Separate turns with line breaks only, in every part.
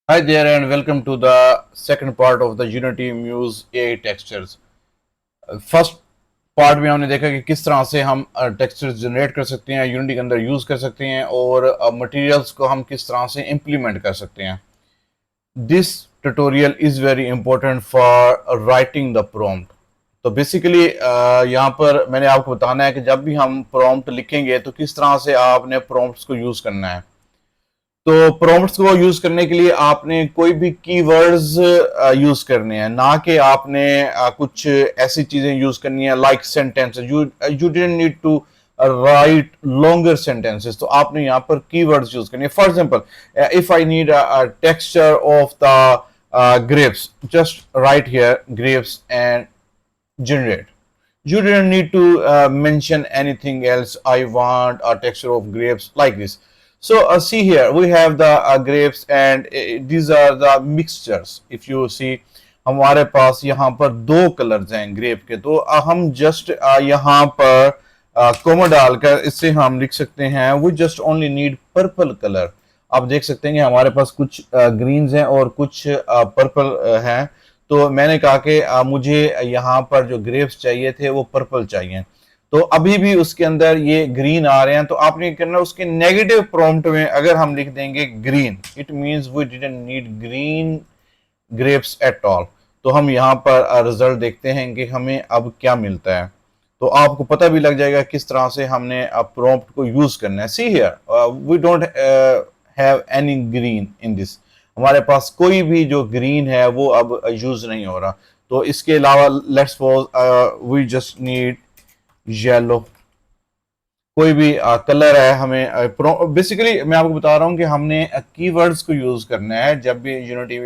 Hi there and welcome to the second part of the Unity Muse AI textures. First part में हमने देखा कि किस तरह से हम टेक्सचर्स जनरेट कर सकते हैं, यूनिटी के अंदर यूज कर सकते हैं और मटेरियल्स को हम किस तरह से इम्प्लीमेंट कर सकते हैं. This tutorial is very important for writing the prompt. तो बेसिकली यहाँ पर मैंने आपको बताना है कि जब भी हम प्रॉम्प्ट लिखेंगे तो किस तरह से आपने प्रॉम्प्ट्स को यूज करना है. तो प्रॉम्प्ट्स को यूज करने के लिए आपने कोई भी कीवर्ड्स यूज करने हैं, ना कि आपने कुछ ऐसी चीजें यूज करनी है like sentences. You you didn't need to write longer sentences. तो आपने यहाँ पर कीवर्ड्स यूज करनी है. For example, if I need a texture of the grapes, just write here grapes and generate. You didn't need to mention anything else. I want a texture of grapes like this. So see here we have the grapes and these are the mixtures. If you see हमारे पास यहाँ पर दो colours हैं grep के. तो हम just यहाँ पर कोमा डालकर इससे हम लिख सकते हैं we just only need purple colour. आप देख सकते हैं कि हमारे पास कुछ ग्रीन्स हैं और कुछ पर्पल हैं. तो मैंने कहा कि मुझे यहाँ पर जो ग्रेप्स चाहिए थे वो पर्पल चाहिए. तो अभी भी उसके अंदर ये ग्रीन आ रहे हैं. तो आपने करना उसके नेगेटिव प्रॉम्प्ट में अगर हम लिख देंगे green, it means we didn't need green grapes at all. तो हम यहाँ पर रिजल्ट देखते हैं कि हमें अब क्या मिलता है. तो आपको पता भी लग जाएगा किस तरह से हमने प्रॉम्प्ट को यूज करना है. See here we don't have any green in this. हमारे पास कोई भी जो ग्रीन है वो अब यूज नहीं हो रहा. तो इसके अलावा let's suppose we just need yellow. कोई भी कलर है हमें. बेसिकली मैं आपको बता रहा हूँ कि हमने कीवर्ड्स को यूज करना है जब भी यूनिटी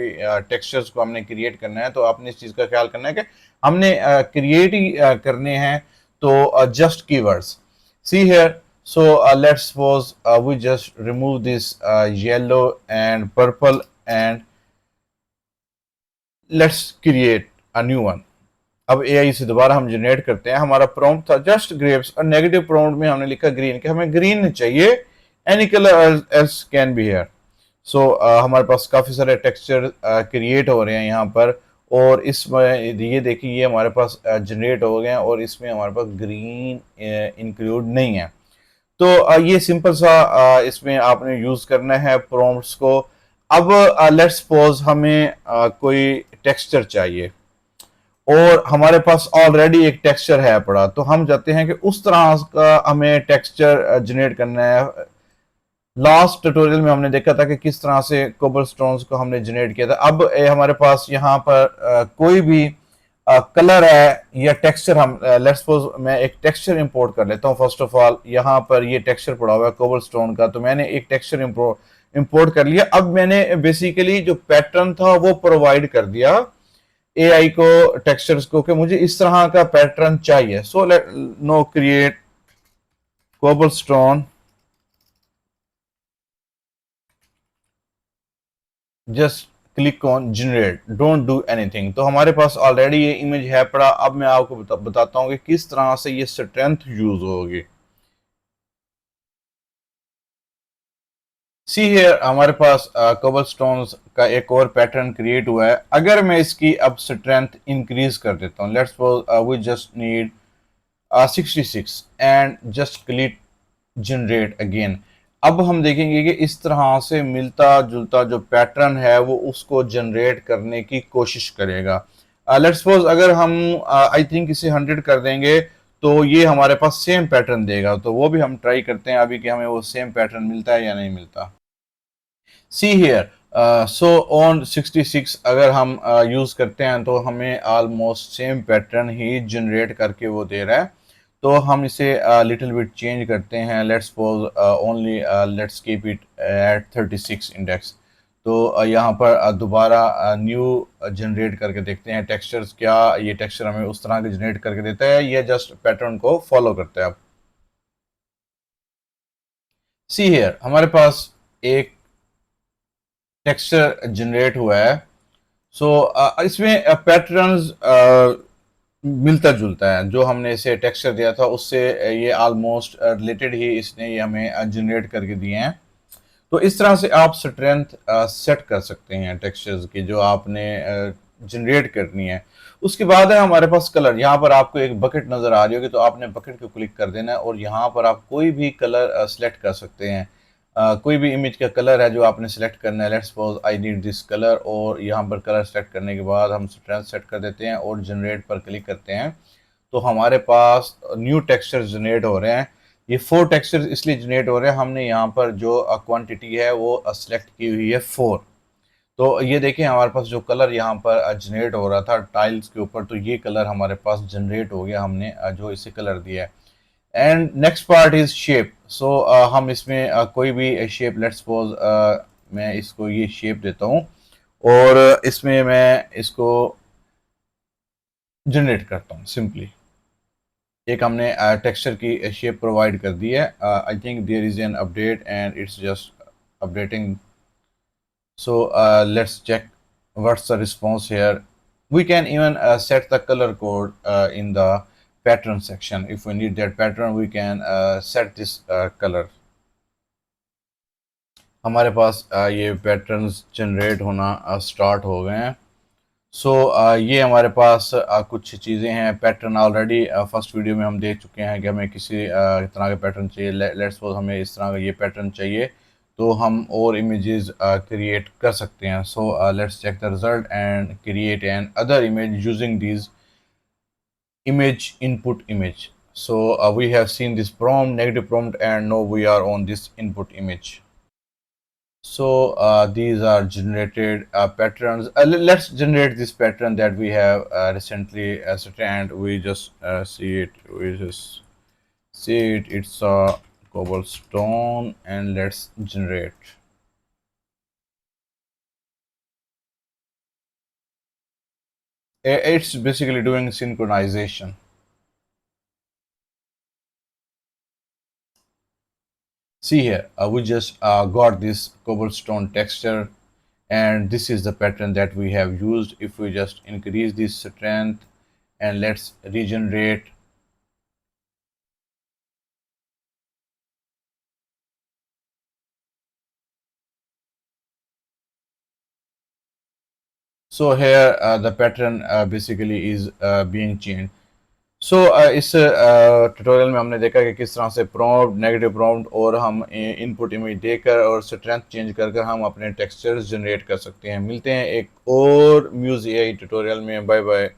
टेक्सचर्स को हमने क्रिएट करना है. तो आपने इस चीज का ख्याल करना है कि हमने क्रिएट ही करने हैं. तो just keywords. See here. So let's suppose we just remove this yellow and purple and let's create a new one. अब एआई से दोबारा हम जनरेट करते हैं. हमारा प्रॉम्प्ट था जस्ट ग्रेप्स और नेगेटिव प्रॉम्प्ट में हमने लिखा ग्रीन कि हमें ग्रीन चाहिए. Any colour else can be here. So हमारे पास काफी सारे टेक्सचर क्रिएट हो रहे हैं यहाँ पर. और इसमें ये देखिए ये हमारे पास जनरेट हो गए हैं और इसमें हमारे पास ग्रीन इंक्लूड नहीं है. तो ये सिंपल सा इसमें आपने यूज करना है प्रॉम्प्ट्स को. अब लेट्स सपोज हमें कोई टेक्सचर चाहिए और हमारे पास ऑलरेडी एक टेक्सचर है पड़ा. तो हम चाहते हैं कि उस तरह का हमें टेक्सचर जनरेट करना है. लास्ट ट्यूटोरियल में हमने देखा था कि किस तरह से कोबलस्टोन्स को हमने जनरेट किया था. अब हमारे पास यहाँ पर कोई भी कलर है या टेक्सचर. हम लेट्स सपोज मैं एक टेक्सचर इंपोर्ट कर लेता हूँ. फर्स्ट ऑफ ऑल यहाँ पर ये टेक्सचर पड़ा हुआ है कोबलस्टोन का. तो मैंने एक टेक्सचर इंपोर्ट कर लिया. अब मैंने बेसिकली जो पैटर्न था वो प्रोवाइड कर दिया एआई को टेक्सचर्स को कि मुझे इस तरह का पैटर्न चाहिए. So let no create cobblestone just click on generate don't do anything. तो हमारे पास ऑलरेडी ये इमेज है पड़ा. अब मैं आपको बताता हूँ कि किस तरह से ये स्ट्रेंथ यूज होगी. सी हियर हमारे पास कोबलस्टोन्स का एक और पैटर्न क्रिएट हुआ है. अगर मैं इसकी अब स्ट्रेंथ इंक्रीज कर देता हूँ. Let's suppose we just need 66 and just click generate again. अब हम देखेंगे कि इस तरह से मिलता जुलता जो पैटर्न है वो उसको जनरेट करने की कोशिश करेगा. लेट्स सपोज अगर हम आई थिंक इसे 100 कर देंगे तो ये हमारे पास सेम पैटर्न देगा. तो वो भी हम ट्राई करते हैं अभी कि हमें वो सेम पैटर्न मिलता है या नहीं मिलता. See here. सो ऑन 66 अगर हम यूज करते हैं तो हमें ऑलमोस्ट सेम पैटर्न ही जनरेट करके वो दे रहा है. तो हम इसे लिटिल बिट चेंज करते हैं. Let's suppose only let's keep it at 36 index. तो यहाँ पर दोबारा न्यू जनरेट करके देखते हैं टेक्सचर्स. क्या ये टेक्सचर हमें उस तरह के जनरेट करके देता है या जस्ट पैटर्न को फॉलो करता है. अब सी हियर हमारे पास एक टेक्सचर जनरेट हुआ है. सो इसमें पैटर्न्स मिलता जुलता है. जो हमने इसे टेक्सचर दिया था उससे ये ऑलमोस्ट रिलेटेड ही इसने ये हमें जनरेट करके दिए हैं. तो इस तरह से आप स्ट्रेंथ सेट कर सकते हैं टेक्सचर्स की जो आपने जनरेट करनी है। उसके बाद है हमारे पास कलर। यहाँ पर आपको एक बकेट नज़र आ रही होगी, तो आपने बकेट को क्लिक कर देना है और यहाँ पर आप कोई भी कलर सेलेक्ट कर सकते हैं। कोई भी इमेज का कलर है जो आपने सेलेक्ट करना है। Let's suppose I need this colour, और यहाँ पर कलर सेलेक्ट करने के बाद हम स्ट्रेंथ सेट कर देते हैं और जनरेट पर क्लिक करते हैं, तो हमारे पास न्यू टेक्सचर जनरेट हो रहे हैं। ये 4 टेक्सचर इसलिए जनरेट हो रहे हैं, हमने यहाँ पर जो क्वांटिटी है वो सेलेक्ट की हुई है 4। तो ये देखिए हमारे पास जो कलर यहाँ पर जनरेट हो रहा था टाइल्स के ऊपर, तो ये कलर हमारे पास जनरेट हो गया, हमने जो इसे कलर दिया है। And next part is shape. So हम इसमें कोई भी शेप, लेट्स सपोज मैं इसको ये शेप देता हूँ और इसमें मैं इसको जनरेट करता हूँ सिंपली। एक हमने टेक्सचर की शेप प्रोवाइड कर दी है। I think there is an update and it's just updating. So let's check what's the response here. We can even set the color code in the pattern section. If we need that pattern, we can set this color. हमारे पास ये patterns generate होना start हो गए हैं। सो ये हमारे पास कुछ चीज़ें हैं। पैटर्न ऑलरेडी फर्स्ट वीडियो में हम देख चुके हैं कि हमें किसी तरह का पैटर्न चाहिए। लेट्स सपोज हमें इस तरह का ये पैटर्न चाहिए, तो हम और इमेजेस क्रिएट कर सकते हैं। So let's check the result and create another image using this image input image. So we have seen this prompt, negative prompt, and now we are on this input image. So these are generated patterns. Let's generate this pattern that we have recently set, and we just see it. We just see it. It's a cobblestone, and let's generate. It's basically doing synchronization. See here, we just got this cobblestone texture, and this is the pattern that we have used. If we just increase this strength and let's regenerate. So here the pattern basically is being changed. सो इस tutorial में हमने देखा कि किस तरह से prompt, negative prompt और हम इनपुट इमेज देकर और स्ट्रेंथ चेंज कर कर हम अपने टेक्सचर्स जनरेट कर सकते हैं। मिलते हैं एक और म्यूज़ एआई ट्यूटोरियल में। Bye bye.